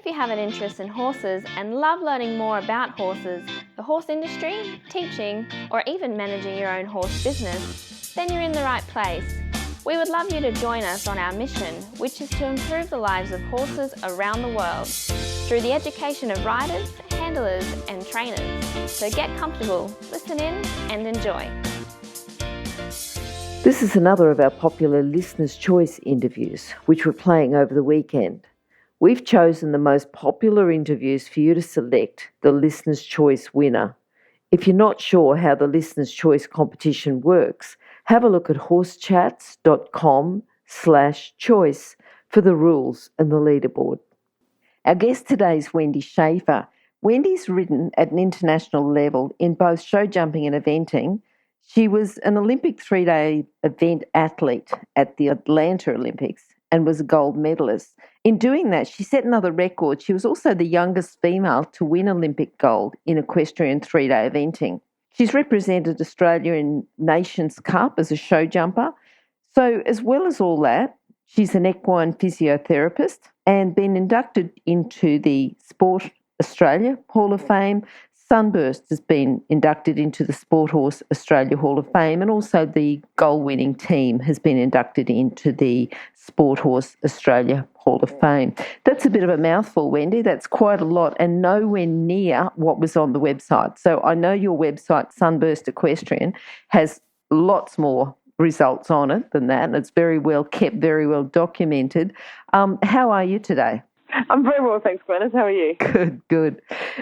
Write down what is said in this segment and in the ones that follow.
If you have an interest in horses and love learning more about horses, the horse industry, teaching, or even managing your own horse business, then you're in the right place. We would love you to join us on our mission, which is to improve the lives of horses around the world through the education of riders, handlers, and trainers. So get comfortable, listen in, and enjoy. This is another of our popular Listener's Choice interviews, which we're playing over the weekend. We've chosen the most popular interviews for you to select the Listener's Choice winner. If you're not sure how the Listener's Choice competition works, have a look at horsechats.com/choice for the rules and the leaderboard. Our guest today is Wendy Schaeffer. Wendy's ridden at an international level in both show jumping and eventing. She was an Olympic 3-day event athlete at the Atlanta Olympics and was a gold medalist. In doing that, she set another record. She was also the youngest female to win Olympic gold in equestrian 3-day eventing. She's represented Australia in Nations Cup as a show jumper. So as well as all that, she's an equine physiotherapist and been inducted into the Sport Australia Hall of Fame. Sunburst has been inducted into the Sport Horse Australia Hall of Fame, and also the goal-winning team has been inducted into the Sport Horse Australia Hall of Fame. That's a bit of a mouthful, Wendy. That's quite a lot and nowhere near what was on the website. So I know your website, Sunburst Equestrian, has lots more results on it than that, and it's very well kept, very well documented. How are you today? I'm very well, thanks, Glenys. How are you? Good.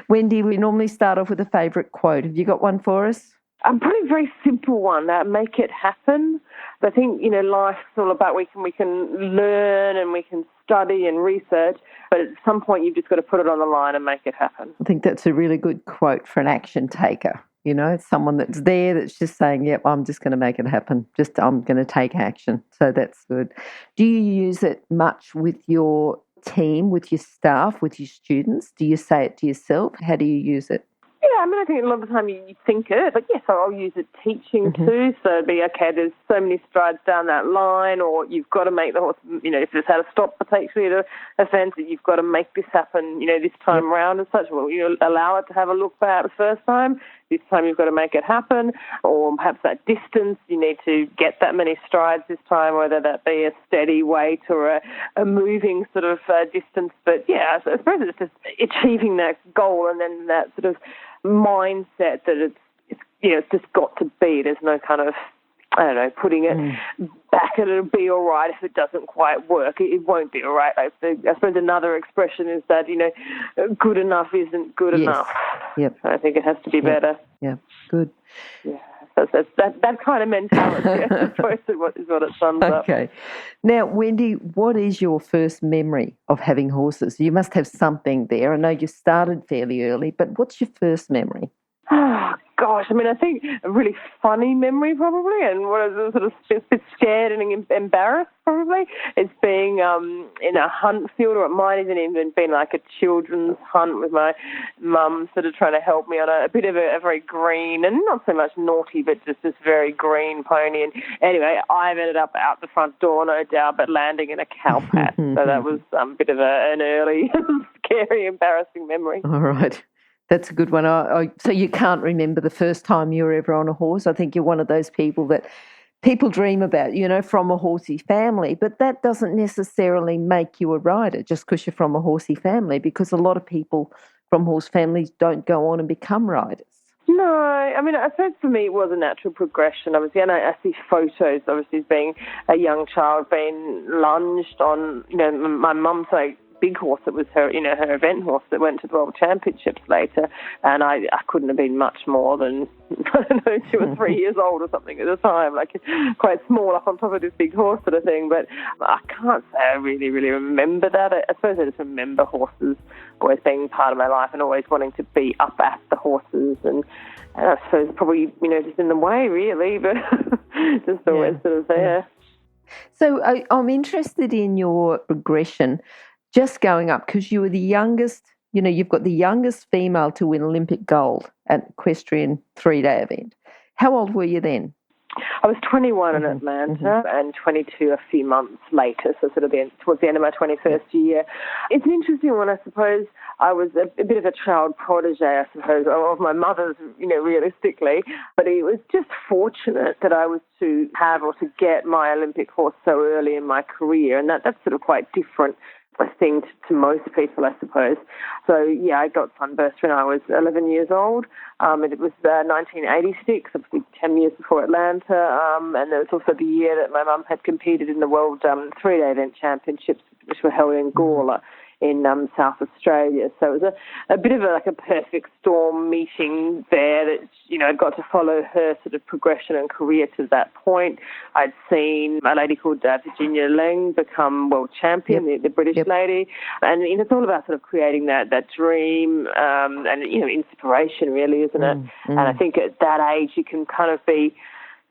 Wendy, we normally start off with a favourite quote. Have you got one for us? Probably a very simple one, make it happen. I think, life's all about we can learn and we can study and research, but at some point you've just got to put it on the line and make it happen. I think that's a really good quote for an action taker. It's someone that's there that's just saying, yep, I'm just going to make it happen. I'm going to take action. So that's good. Do you use it much with your team, with your staff, with your students? Do you say it to yourself? How do you use it? Yeah, I think a lot of the time you think it, but yes, I'll use it teaching too. So it'd be, okay, there's so many strides down that line, or you've got to make the horse, if there's had a stop potentially at a fence, you've got to make this happen, this time round and such. Well, you allow it to have a look back the first time. This time you've got to make it happen, or perhaps that distance, you need to get that many strides this time, whether that be a steady weight or a moving sort of distance. But yeah, I suppose it's just achieving that goal and then that sort of mindset that it's just got to be. There's no kind of, putting it back and it'll be all right if it doesn't quite work. It won't be all right. I suppose another expression is that, good enough isn't good enough. Yep. I think it has to be better. Yeah, good. Yeah, so that kind of mentality, I suppose, is what it sums up. Okay. Now, Wendy, what is your first memory of having horses? You must have something there. I know you started fairly early, but what's your first memory? Oh, gosh. I think a really funny memory probably, and what I was sort of a bit scared and embarrassed probably, is being in a hunt field, or it might even been like a children's hunt with my mum sort of trying to help me on a bit of a very green, and not so much naughty, but just this very green pony. And anyway, I've ended up out the front door, no doubt, but landing in a cow pat. So that was a bit of an early, scary, embarrassing memory. All right. That's a good one. So you can't remember the first time you were ever on a horse? I think you're one of those people that people dream about, from a horsey family, but that doesn't necessarily make you a rider just because you're from a horsey family, because a lot of people from horse families don't go on and become riders. No, I suppose for me it was a natural progression. Obviously, and I see photos, obviously, as being a young child being lunged on, my mum's big horse that was her, her event horse that went to the World Championships later, and I couldn't have been much more than, 2 or 3 years old or something at the time, quite small up on top of this big horse sort of thing, but I can't say I really, really remember that. I suppose I just remember horses always being part of my life and always wanting to be up at the horses, and I suppose probably, just in the way really, but just always sort of there. So I'm interested in your progression. Just going up, because you were the youngest, you've got the youngest female to win Olympic gold at equestrian 3-day event. How old were you then? I was 21 in Atlanta and 22 a few months later, so sort of towards the end of my 21st year. It's an interesting one, I suppose. I was a bit of a child protege, I suppose, of my mother's, realistically. But it was just fortunate that I was to have or to get my Olympic horse so early in my career, and that's sort of quite different a thing to most people, I suppose. So, I got sunburst when I was 11 years old. It was 1986, obviously 10 years before Atlanta. And there was also the year that my mum had competed in the World 3-day event championships, which were held in Gawler in South Australia. So it was a bit of a perfect storm meeting there that, I got to follow her sort of progression and career to that point. I'd seen a lady called Virginia Lang become world champion, the British lady. And it's all about sort of creating that dream and, inspiration really, isn't it? And I think at that age you can kind of be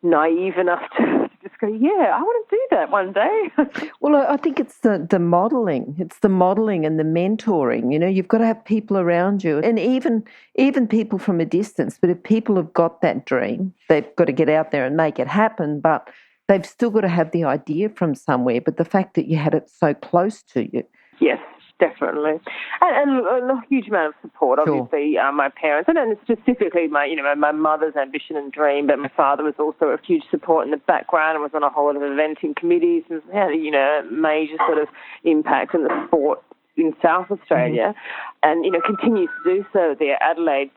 naive enough to just go, I want to do that one day. Well, I think it's the modelling. It's the modelling and the mentoring. You've got to have people around you, and even people from a distance. But if people have got that dream, they've got to get out there and make it happen. But they've still got to have the idea from somewhere. But the fact that you had it so close to you. Yes. Definitely. And a huge amount of support, obviously, my parents, and specifically my mother's ambition and dream, but my father was also a huge support in the background and was on a whole lot of eventing committees and had, a major sort of impact in the sport in South Australia, and continues to do so there. Adelaide,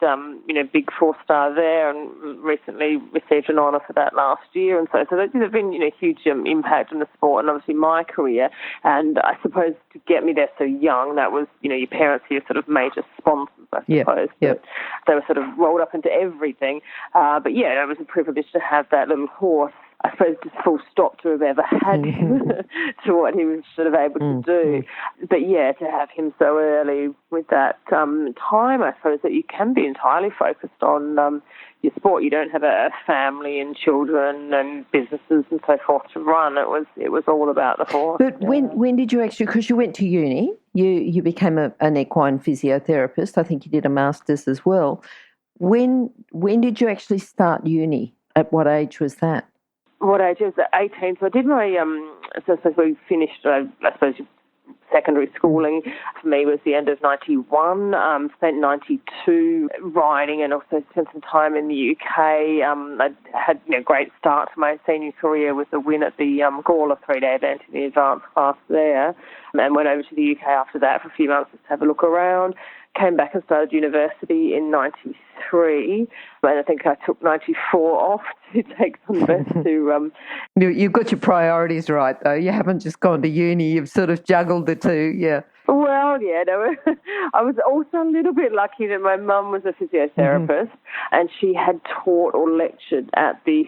big 4-star there, and recently received an honour for that last year, and so there's been huge impact on the sport and obviously my career. And I suppose to get me there so young, that was your parents are your sort of major sponsors, I suppose. Yep. They were sort of rolled up into everything. But it was a privilege to have that little horse, I suppose, just full stop to have ever had him to what he was sort of able to do. But to have him so early with that time, I suppose, that you can be entirely focused on your sport. You don't have a family and children and businesses and so forth to run. It was all about the horse. But when did you actually, because you went to uni, you became an equine physiotherapist. I think you did a master's as well. When did you actually start uni? At what age was that? What age? I was 18. So I did my, so I suppose we finished, I suppose, secondary schooling. For me was the end of 91. Spent 92 riding and also spent some time in the UK. I had a great start to my senior career with a win at the Gawler 3-day event in the advanced class there. And went over to the UK after that for a few months just to have a look around. Came back and started university in 93, and I think I took 94 off to take some rest to... You've got your priorities right, though. You haven't just gone to uni. You've sort of juggled the two, Well, I was also a little bit lucky that my mum was a physiotherapist and she had taught or lectured at the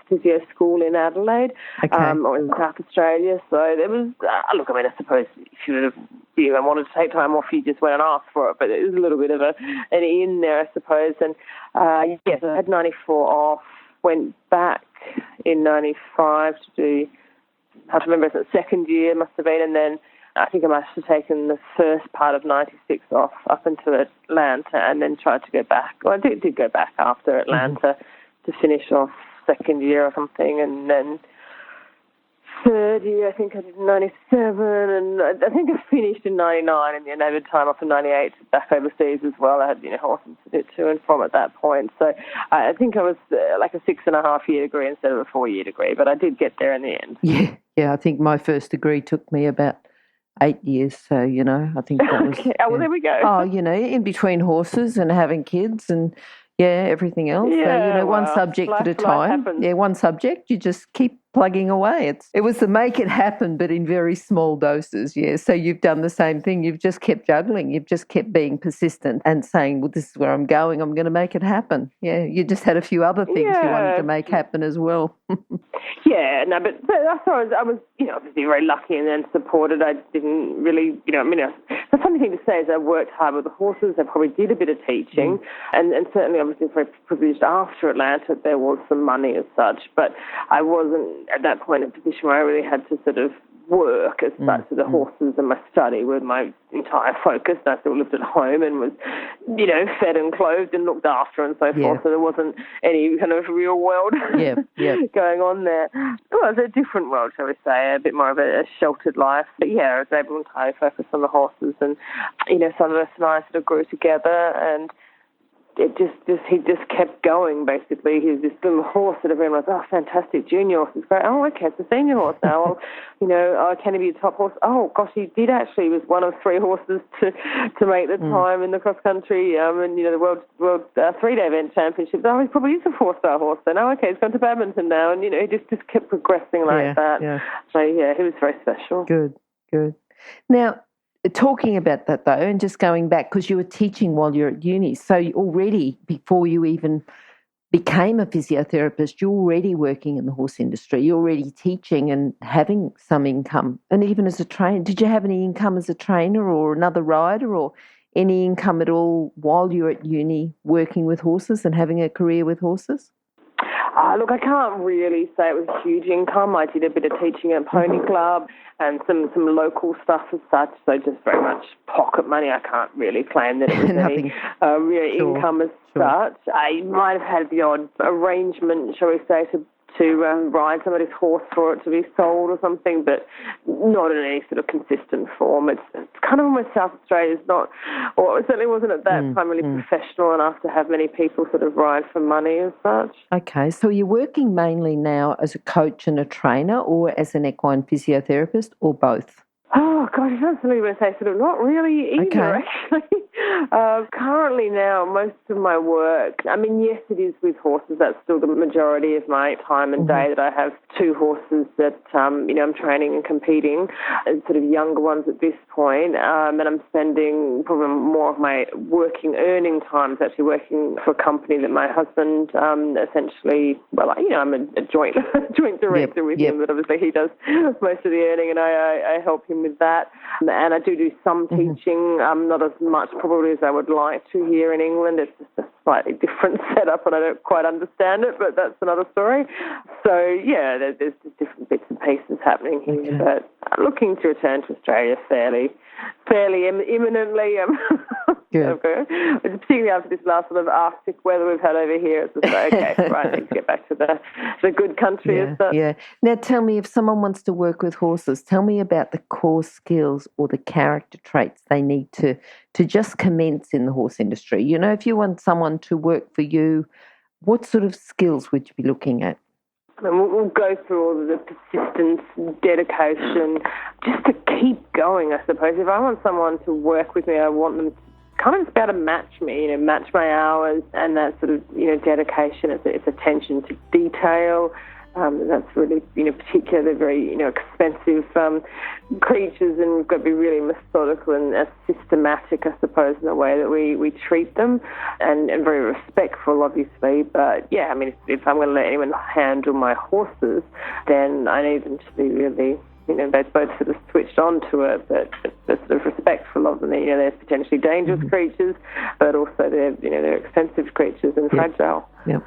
physio school in Adelaide or in South Australia. So there was, I suppose if you would have wanted to take time off, you just went and asked for it, but it was a little bit of an in there, I suppose. And so I had 94 off, went back in 95 to do, I have to remember, it's the second year must have been, and then I think I must have taken the first part of 96 off up into Atlanta and then tried to go back. Well, I did go back after Atlanta to finish off second year or something, and then third year I think I did 97, and I think I finished in 99, and then I had time off in 98 back overseas as well. I had horses to do to and from at that point, so I think I was like a 6.5 year degree instead of a 4 year degree, but I did get there in the end. Yeah, I think my first degree took me about 8 years, so I think that was... Okay. Oh, well, there we go. Oh, in between horses and having kids and everything else. Yeah, so, one subject at a time. Happens. Yeah, one subject, you just keep plugging away. It was to make it happen, but in very small doses, So you've done the same thing. You've just kept juggling. You've just kept being persistent and saying, well, this is where I'm going. I'm going to make it happen. Yeah, you just had a few other things you wanted to make happen as well. But I was obviously very lucky and then supported. I didn't really, the funny thing to say is I worked hard with the horses. I probably did a bit of teaching, and certainly obviously very privileged after Atlanta. There was some money as such, but I wasn't at that point in a position where I really had to sort of work as such. So the horses and my study were my entire focus. I still lived at home and was, fed and clothed and looked after and so forth. So there wasn't any kind of real world going on there. Well, it was a different world, shall we say, a bit more of a sheltered life. But yeah, I was able to entirely focus on the horses, and some of us and I sort of grew together, and he just kept going, basically. He was this little horse that everyone was, oh, fantastic, junior horse is great. Oh, okay, it's a senior horse now. Well, can he be a top horse? Oh, gosh, he did actually. He was one of 3 horses to make the time in the cross-country and, the World 3-day event championships. Oh, he probably is a 4-star horse then. Oh, okay, he's gone to badminton now. And, he just kept progressing like that. Yeah. So, yeah, he was very special. Good. Now, talking about that, though, and just going back, because you were teaching while you're at uni, so already, before you even became a physiotherapist, you're already working in the horse industry. You're already teaching and having some income. And even as a trainer, did you have any income as a trainer or another rider, or any income at all while you're at uni working with horses and having a career with horses? Look, I can't really say it was a huge income. I did a bit of teaching at Pony Club and some local stuff as such, so just very much pocket money. I can't really claim that it was any real income as such. I might have had the odd arrangement, shall we say, to ride somebody's horse for it to be sold or something, but not in any sort of consistent form. It's kind of almost South Australia's not, or it certainly wasn't at that time really professional enough to have many people sort of ride for money as such. Okay, so you're working mainly now as a coach and a trainer, or as an equine physiotherapist, or both? Oh, gosh, I don't really want to say sort of not really either, actually. Currently now, most of my work, yes, it is with horses. That's still the majority of my time and day, that I have 2 horses that, I'm training and competing, sort of younger ones at this point, and I'm spending probably more of my earning times actually working for a company that my husband essentially, I'm a joint director with him, but obviously he does most of the earning and I help him with that. And I do some teaching, not as much probably as I would like to here in England. It's just a slightly different setup and I don't quite understand it, but that's another story. So, yeah, there's just different bits and pieces happening here, but looking to return to Australia fairly imminently. Good. Particularly after this last sort of Arctic weather we've had over here. It's just like, okay, right, let's get back to the good country as such. Yeah. Now tell me, if someone wants to work with horses, tell me about the core skills or the character traits they need to just commence in the horse industry. If you want someone to work for you, what sort of skills would you be looking at? We'll go through all of the persistence, dedication, just to keep going, I suppose. If I want someone to work with me, I want them to kind of just be able to match me, match my hours, and that sort of, dedication. It's attention to detail. That's really, particularly very, expensive creatures, and we've got to be really methodical and systematic, I suppose, in the way that we treat them, and very respectful, obviously. But, yeah, if I'm going to let anyone handle my horses, then I need them to be really, they're both sort of switched on to it, but they're sort of respectful of them. They're potentially dangerous creatures, but also they're expensive creatures and fragile. Yep.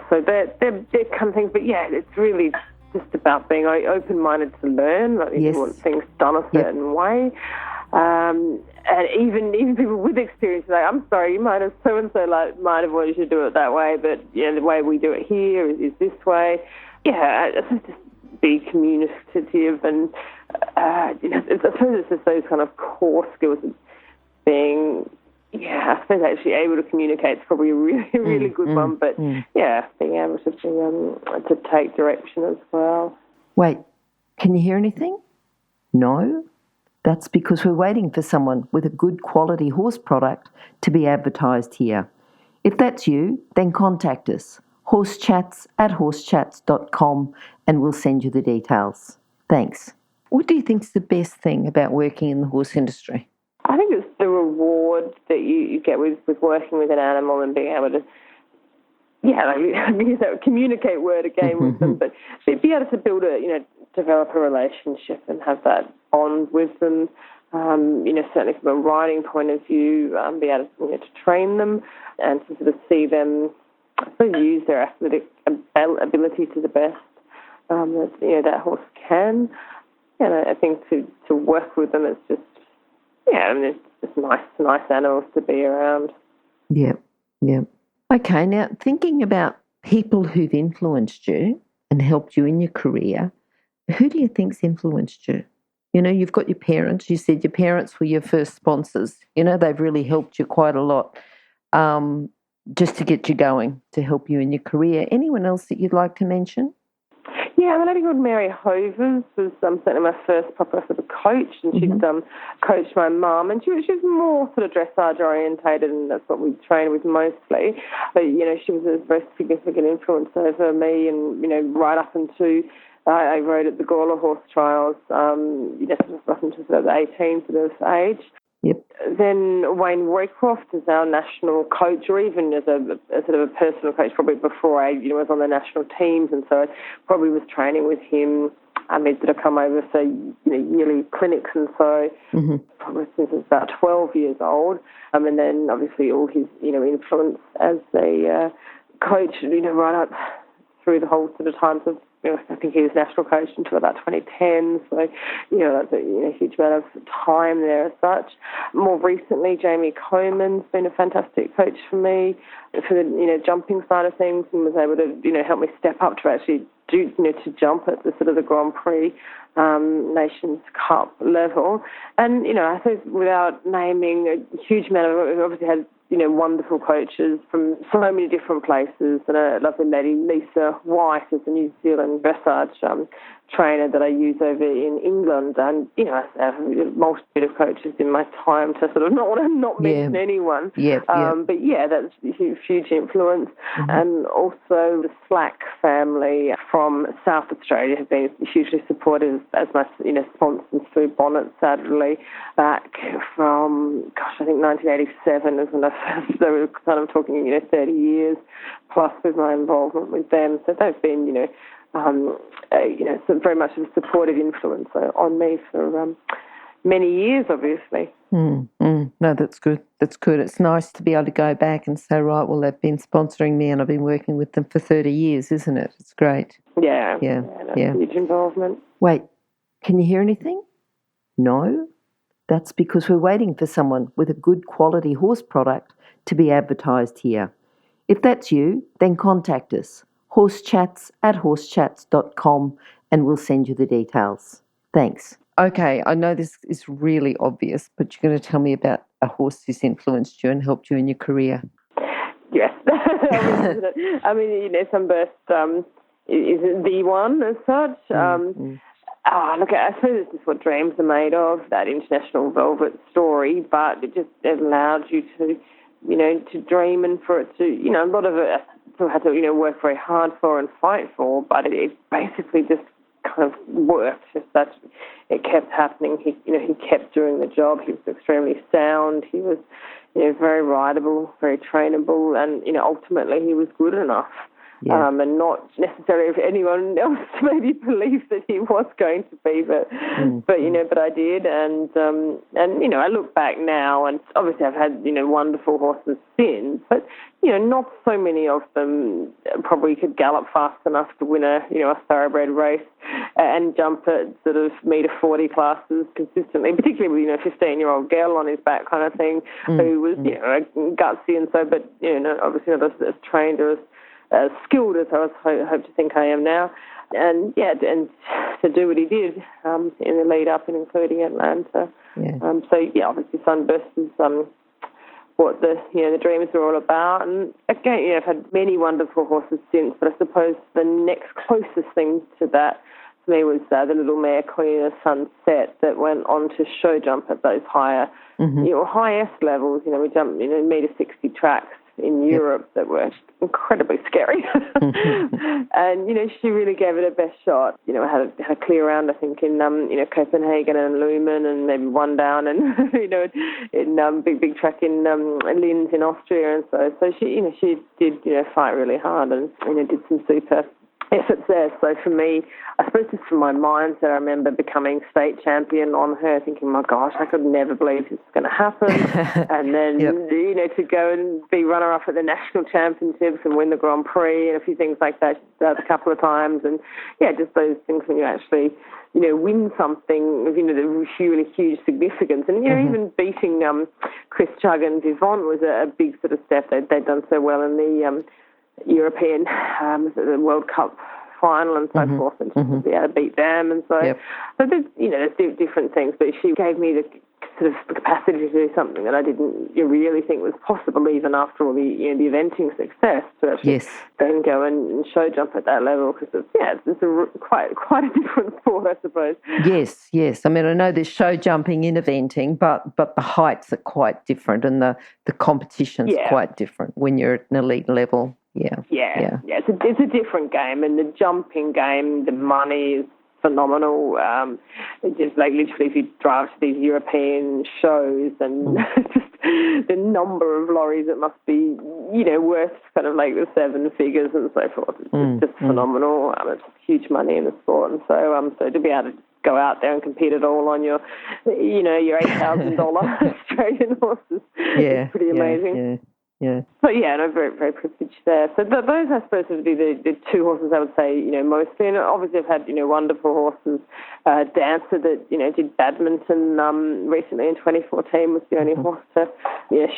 So they're kind of things, but yeah, it's really just about being open-minded to learn. You want things done a certain way. And even people with experience say, I'm sorry, you might have so-and-so might have wanted you to do it that way, but the way we do it here is this way. Yeah, just be communicative and, I suppose it's just those kind of core skills of being, I suppose actually able to communicate is probably a really, really good one, but being able to take direction as well. Wait, can you hear anything? No? That's because we're waiting for someone with a good quality horse product to be advertised here. If that's you, then contact us, horsechats@horsechats.com, and we'll send you the details. Thanks. What do you think is the best thing about working in the horse industry? I think it's the reward that you get with working with an animal and being able to, communicate word again with them, but be able to build develop a relationship and have that bond with them. Certainly from a riding point of view, be able to train them and to sort of see them, I suppose, use their athletic ability to the best that horse can. I think to work with them, it's just, it's just nice animals to be around. Yeah, yeah. Okay, now thinking about people who've influenced you and helped you in your career, who do you think's influenced you? You've got your parents. You said your parents were your first sponsors. They've really helped you quite a lot just to get you going, to help you in your career. Anyone else that you'd like to mention? Yeah, a lady called Mary Hovers was certainly my first proper sort of coach, and she'd coached my mum, and she was more sort of dressage orientated, and that's what we trained with mostly. But she was a very significant influence over me, and right up into I rode at the Gawler horse trials, sort of up into sort of the 18 sort of age. Yep. Then Wayne Roycroft is our national coach, or even as a sort of a personal coach, probably before I was on the national teams, and so I probably was training with him. Sort of come over for yearly clinics, and so probably since I was about 12 years old, and then obviously all his influence as a coach, right up through the whole sort of times of. I think he was national coach until about 2010, so that's a huge amount of time there as such. More recently, Jamie Coleman's been a fantastic coach for me for the jumping side of things, and was able to help me step up to actually do to jump at the sort of the Grand Prix Nations Cup level. And I suppose without naming a huge amount of, we obviously had wonderful coaches from so many different places, and a lovely lady, Lisa White, is a New Zealand dressage trainer that I use over in England, and I have a multitude of coaches in my time to sort of not want to not mention anyone. But that's a huge influence. And also the Slack family from South Australia have been hugely supportive as my sponsors through Bonnet Saturday back from I think 1987 is when I first, they were kind of talking 30 years plus with my involvement with them. So they've been very much a supportive influence on me for many years, obviously. No, that's good. That's good. It's nice to be able to go back and say, right, well, they've been sponsoring me and I've been working with them for 30 years, isn't it? It's great. Yeah. Huge involvement. Wait, can you hear anything? No? That's because we're waiting for someone with a good quality horse product to be advertised here. If that's you, then contact us, horsechats@horsechats.com, and we'll send you the details. Thanks. Okay, I know this is really obvious, but you're going to tell me about a horse who's influenced you and helped you in your career. Yes. Sunburst isn't the one as such. Look, I suppose this is what dreams are made of, that international velvet story, but it just allowed you to, to dream and for it to, a lot of it I still had to, work very hard for and fight for, but it basically just kind of worked, just that it kept happening. He kept doing the job. He was extremely sound. He was, very rideable, very trainable, and, ultimately he was good enough. Yeah. And not necessarily if anyone else maybe believed that he was going to be, but I did, and I look back now, and obviously I've had wonderful horses since, but not so many of them probably could gallop fast enough to win a thoroughbred race and jump at sort of metre 40 classes consistently, particularly with 15-year-old girl on his back kind of thing, who was gutsy and so, but obviously not as trained or as skilled as I hope to think I am now, and to do what he did in the lead up and including Atlanta. Obviously Sunburst is what the dreams are all about, and again I've had many wonderful horses since, but I suppose the next closest thing to that for me was the little mare Queen of Sunset that went on to show jump at those higher highest levels. We jumped metre 60 tracks in Europe that were incredibly scary. And, she really gave it her best shot. I had a clear round, I think, in, Copenhagen and Lumen and maybe one down and, in big track in Linz in Austria. And so she did, fight really hard and, did some super efforts there. So for me, I suppose just from my mindset, I remember becoming state champion on her, thinking, my gosh, I could never believe this was going to happen. And then, to go and be runner-up at the national championships and win the Grand Prix and a few things like that a couple of times. And, just those things when you actually, win something of, the really huge significance. And, even beating Chris Chugg and Vivant was a big sort of step. They'd done so well in the European the World Cup final and so forth, and to be able to beat them, and so there's different things. But she gave me the sort of capacity to do something that I didn't really think was possible, even after all the eventing success, to actually then go and show jump at that level, because it's quite a different sport, I suppose. Yes. I mean, I know there's show jumping in eventing, but the heights are quite different, and the competition's quite different when you're at an elite level. It's a different game, and the jumping game, the money is phenomenal. It's just like literally if you drive to these European shows and just the number of lorries it must be, worth kind of like the seven figures and so forth. It's just phenomenal. It's huge money in the sport, and so to be able to go out there and compete at all on your, your $8,000 Australian horses is pretty amazing. Yeah. So, I'm very, very privileged there. So those, I suppose, would be the two horses I would say, mostly. And obviously I've had, wonderful horses. Dancer that, did badminton recently in 2014 was the only horse to,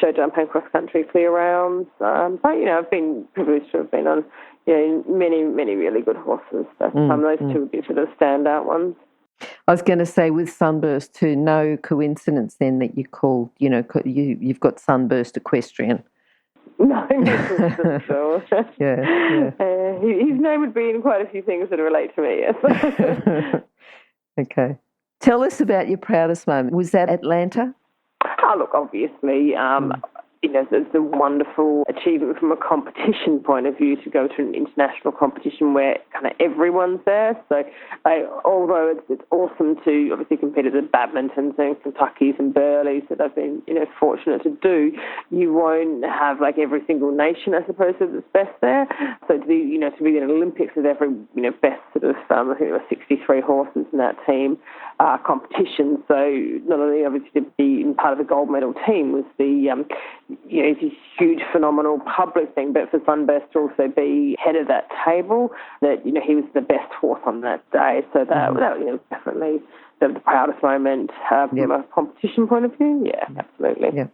show jump and cross-country clear rounds. But, I've been privileged to have been on, many, many really good horses. But those two would be sort of standout ones. I was going to say with Sunburst too, no coincidence then that you called, you've got Sunburst Equestrian. No, for sure. His name would be in quite a few things that relate to me, yes. Okay. Tell us about your proudest moment. Was that Atlanta? Oh, look, obviously, it's a wonderful achievement from a competition point of view to go to an international competition where kind of everyone's there. So although it's awesome to obviously compete at the Badmintons and Kentuckys and Burleys that I've been, fortunate to do, you won't have like every single nation, I suppose, that's best there. So to be, to be in an Olympics with every, best sort of, I think there were 63 horses in that team competition. So not only obviously to be part of the gold medal team was the, it's a huge, phenomenal public thing, but for Sunburst to also be head of that table, that, he was the best horse on that day. So that was definitely the proudest moment from a competition point of view. Yeah, absolutely. Yeah.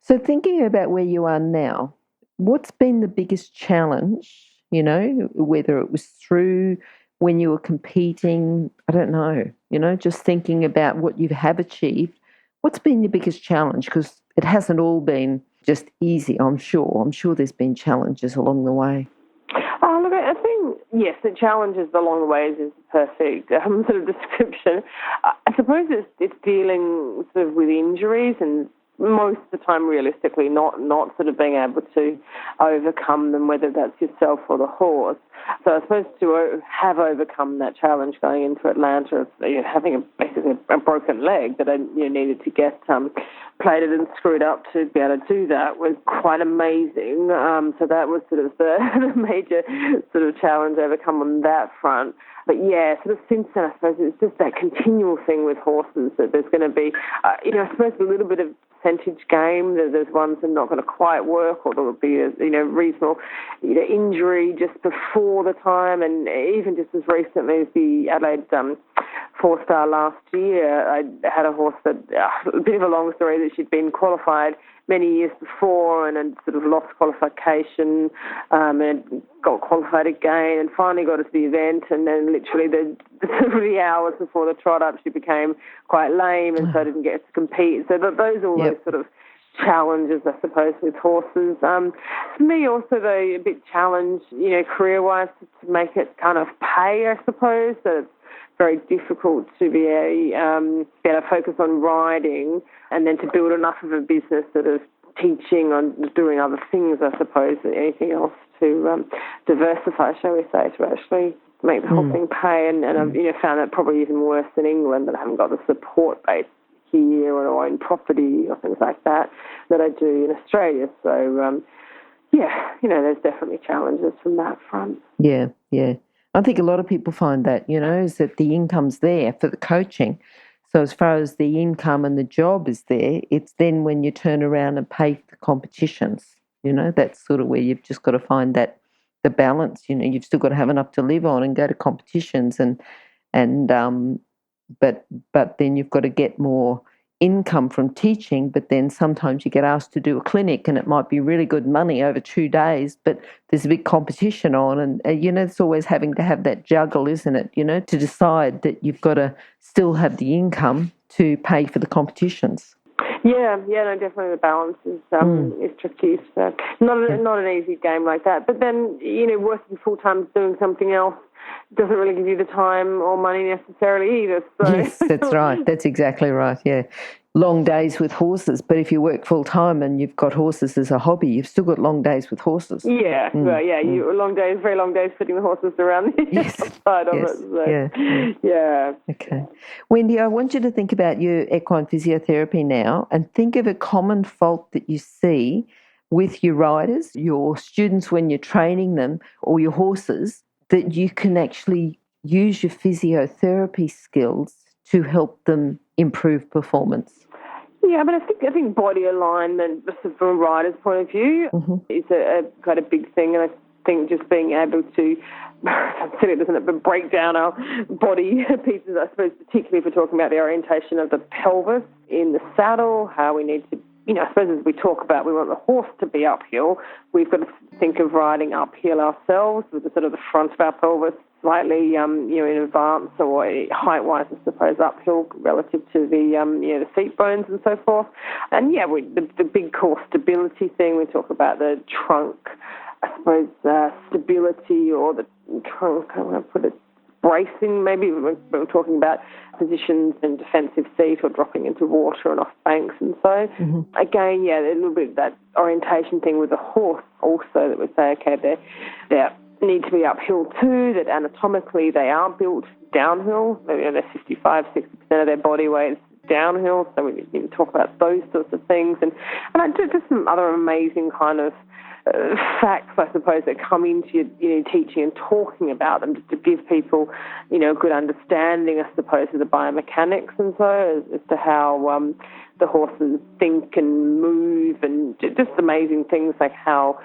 So thinking about where you are now, what's been the biggest challenge, whether it was through when you were competing, I don't know, just thinking about what you have achieved, what's been the biggest challenge? Because it hasn't all been just easy, I'm sure. I'm sure there's been challenges along the way. Oh, look, I think, yes, the challenges along the way is perfect sort of description. I suppose it's dealing sort of with injuries and most of the time realistically not sort of being able to overcome them, whether that's yourself or the horse. So I suppose to have overcome that challenge going into Atlanta of having basically a broken leg that I needed to get plated and screwed up to be able to do that was quite amazing. So that was sort of the major sort of challenge overcome on that front. But yeah, sort of since then, I suppose it's just that continual thing with horses that there's going to be, I suppose a little bit of percentage game. There's ones that are not going to quite work, or there will be a reasonable injury just before the time, and even just as recently as the Adelaide 4-star last year, I had a horse that a bit of a long story that she'd been qualified many years before and had sort of lost qualification and got qualified again and finally got to the event, and then literally the 3 hours before the trot up she became quite lame and so didn't get to compete. So those are all those sort of challenges, I suppose, with horses. For me also, though, a bit challenged, career-wise to make it kind of pay, I suppose. So it's very difficult to be able to focus on riding and then to build enough of a business sort of teaching on doing other things, I suppose, than anything else to diversify, shall we say, to actually make the whole thing pay. And I've found that probably even worse in England, that I haven't got the support base here or own property or things like that I do in Australia. So yeah, there's definitely challenges from that front. Yeah, yeah. I think a lot of people find that, is that the income's there for the coaching. So as far as the income and the job is there, it's then when you turn around and pay for the competitions, that's sort of where you've just got to find that the balance, you've still got to have enough to live on and go to competitions but then you've got to get more income from teaching, but then sometimes you get asked to do a clinic and it might be really good money over 2 days, but there's a big competition on and, it's always having to have that juggle, isn't it, to decide that you've got to still have the income to pay for the competitions. Yeah, no, definitely the balance is tricky. So not an easy game like that. But then, working full-time doing something else doesn't really give you the time or money necessarily either. So. Yes, that's right. That's exactly right, yeah. Long days with horses, but if you work full-time and you've got horses as a hobby, you've still got long days with horses. Yeah, long days, very long days fitting the horses around the side of it. So. Yeah. Okay. Wendy, I want you to think about your equine physiotherapy now and think of a common fault that you see with your riders, your students when you're training them, or your horses, that you can actually use your physiotherapy skills to help them improve performance. Yeah, I think body alignment, from a rider's point of view, is quite a big thing, and I think just being able to, silly, doesn't it, but break down our body pieces, I suppose, particularly if we're talking about the orientation of the pelvis in the saddle, how we need to, I suppose as we talk about, we want the horse to be uphill, we've got to think of riding uphill ourselves with the sort of the front of our pelvis slightly, in advance or height-wise, I suppose, uphill relative to the, the seat bones and so forth. And, the big core stability thing, we talk about the trunk, I suppose, stability or the trunk, I want to put it, bracing, maybe when we're talking about positions in defensive seat or dropping into water and off banks. And so, again, a little bit of that orientation thing with the horse also that we say, okay, they need to be uphill too, that anatomically they are built downhill. They're 55, 60% of their body weight is downhill, so we need to talk about those sorts of things. And I do just some other amazing kind of facts, I suppose, that come into your teaching and talking about them, just to give people, a good understanding, I suppose, of the biomechanics and so as to how the horses think and move, and just amazing things like how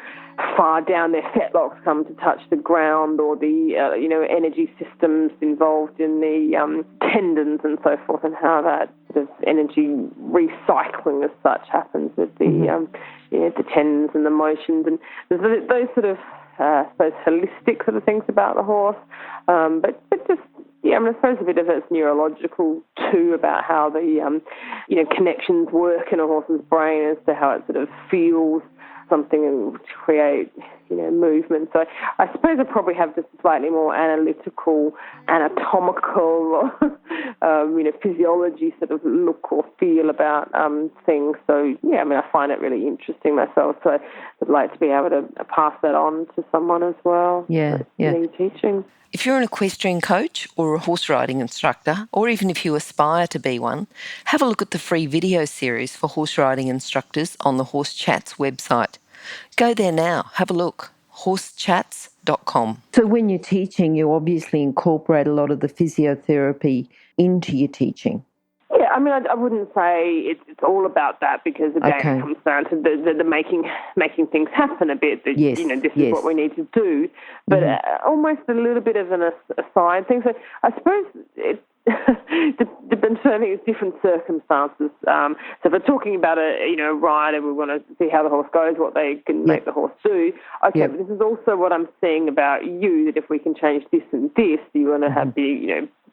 far down their fetlocks come to touch the ground, or the energy systems involved in the tendons and so forth, and how that sort of energy recycling as such happens with the the tendons and the motions, and there's those sort of I suppose holistic sort of things about the horse, but just I suppose a bit of it's neurological too, about how the connections work in a horse's brain as to how it sort of feels something and to create movement. So I suppose I probably have just a slightly more analytical, anatomical, physiology sort of look or feel about things. So I find it really interesting myself. So I'd like to be able to pass that on to someone as well. Teaching. If you're an equestrian coach or a horse riding instructor, or even if you aspire to be one, have a look at the free video series for horse riding instructors on the Horse Chats website. Go there now, have a look, horsechats.com. So when you're teaching, you obviously incorporate a lot of the physiotherapy into your teaching. Yeah, I wouldn't say it's all about that, because again, it comes down to the making things happen a bit. That, this is what we need to do, but almost a little bit of an aside thing. So I suppose it depends. I think it's different circumstances. So if we're talking about a rider, we want to see how the horse goes, what they can make the horse do. Okay, but this is also what I'm seeing about you, that if we can change this and this, you want to have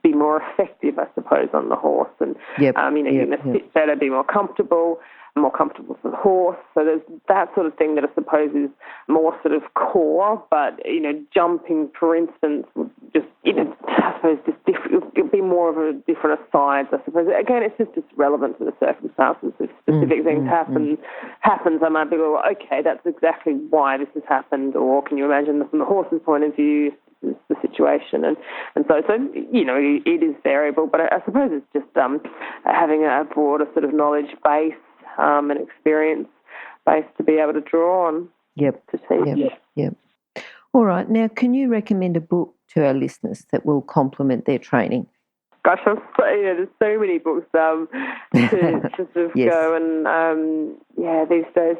be more effective, I suppose, on the horse, and you're going to sit better, be more comfortable for the horse. So there's that sort of thing that I suppose is more sort of core, but jumping, for instance, would just I suppose just it'll be more of a different aside, I suppose. Again, it's just relevant to the circumstances. If specific things happens, I might be okay, that's exactly why this has happened, or can you imagine from the horse's point of view is the situation, and so it is variable, but I suppose it's just having a broader sort of knowledge base and experience base to be able to draw on. Yep. to teach. Yep. All right. Now, can you recommend a book to our listeners that will complement their training? Gosh, there's so many books to sort of Yes. go and, these days.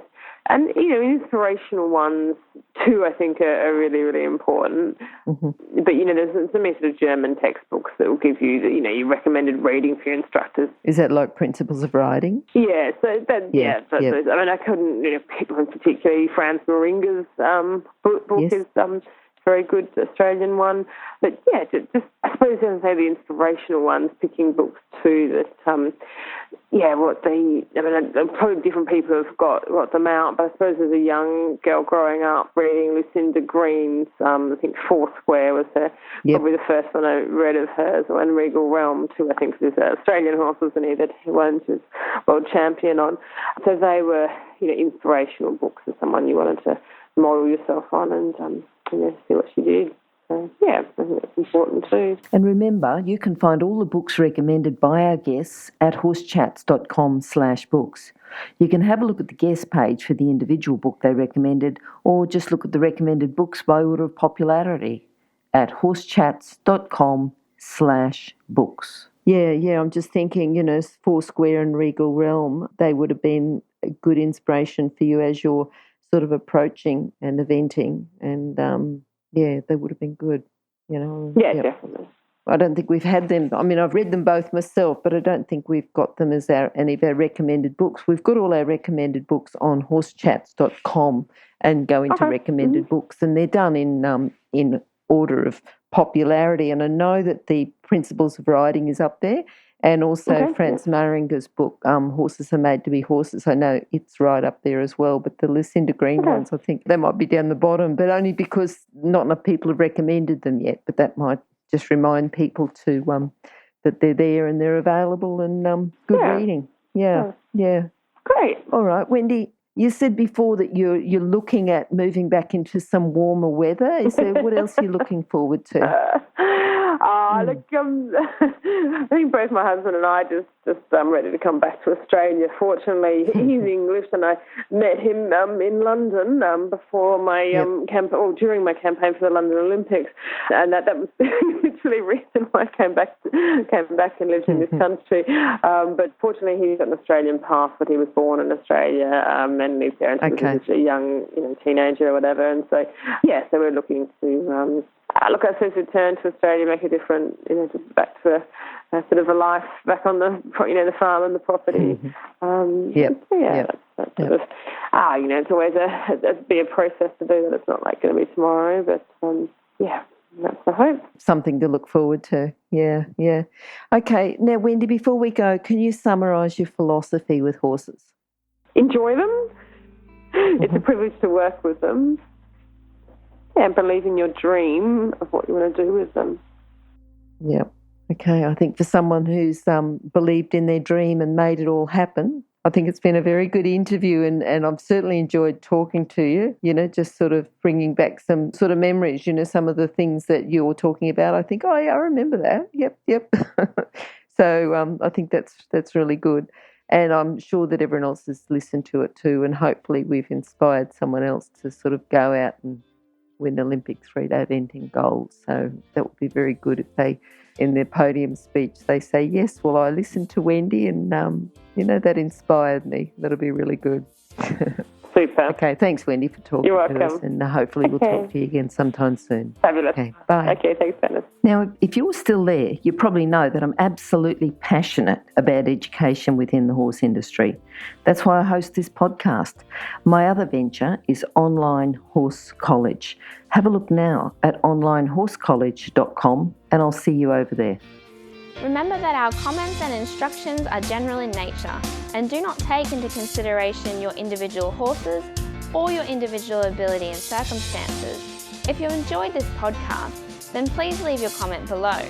And, inspirational ones too, I think, are really, really important. Mm-hmm. But, there's some sort of German textbooks that will give you, your recommended reading for your instructors. Is that like Principles of Riding? Yeah, so I mean, I couldn't pick one particularly. Franz Moringa's book Yes. is very good Australian one. But yeah, just I suppose I would say the inspirational ones, picking books too that probably different people have got them out, but I suppose as a young girl growing up reading Lucinda Green's, I think Foursquare was probably the first one I read of hers, and Regal Realm too, I think, there's Australian horses in here that he won, she was world champion on. So they were, inspirational books for someone you wanted to model yourself on and, see what she did. So, I think that's important too. And remember, you can find all the books recommended by our guests at horsechats.com/books. You can have a look at the guest page for the individual book they recommended, or just look at the recommended books by order of popularity at horsechats.com/books. Yeah, I'm just thinking, Foursquare and Regal Realm, they would have been a good inspiration for you as you're sort of approaching and eventing, and they would have been good, Yeah, definitely. I don't think we've had them. I mean, I've read them both myself, but I don't think we've got them as any of our recommended books. We've got all our recommended books on horsechats.com and go into recommended books, and they're done in order of popularity. And I know that the Principles of Riding is up there, and also Franz Maringer's book, Horses Are Made to Be Horses. I know it's right up there as well, but the Lucinda Green ones, I think they might be down the bottom, but only because not enough people have recommended them yet. But that might just remind people to that they're there and they're available and good reading. Yeah. Great. All right, Wendy, you said before that you're looking at moving back into some warmer weather. Is there what else are you looking forward to? Look, I think both my husband and I just ready to come back to Australia. Fortunately, he's English, and I met him in London before my during my campaign for the London Olympics, and that was literally the reason why I came back and lived in this country. But fortunately, he's got an Australian passport. He was born in Australia and lived there until he was a young teenager or whatever. And so so we're looking to. I suppose return to Australia, make a different, back to a sort of a life back on the farm and the property. That's sort of, it's always a process to do that. It's not like going to be tomorrow, but that's the hope. Something to look forward to. Yeah. Okay, now Wendy, before we go, can you summarise your philosophy with horses? Enjoy them. It's a privilege to work with them. And believe in your dream of what you want to do with them. Yeah. Okay. I think for someone who's believed in their dream and made it all happen, I think it's been a very good interview, and I've certainly enjoyed talking to you, just sort of bringing back some sort of memories, some of the things that you were talking about. I think, I remember that. Yep. So I think that's really good. And I'm sure that everyone else has listened to it too, and hopefully we've inspired someone else to sort of go out and win Olympic 3-day eventing gold. So that would be very good if they, in their podium speech, they say, yes, well, I listened to Wendy and, that inspired me. That'll be really good. Super. Okay, thanks, Wendy, for talking to us, and hopefully we'll talk to you again sometime soon. Fabulous. Okay, bye. Okay, thanks, Dennis. Now, if you're still there, you probably know that I'm absolutely passionate about education within the horse industry. That's why I host this podcast. My other venture is Online Horse College. Have a look now at onlinehorsecollege.com, and I'll see you over there. Remember that our comments and instructions are general in nature and do not take into consideration your individual horses or your individual ability and circumstances. If you enjoyed this podcast, then please leave your comment below.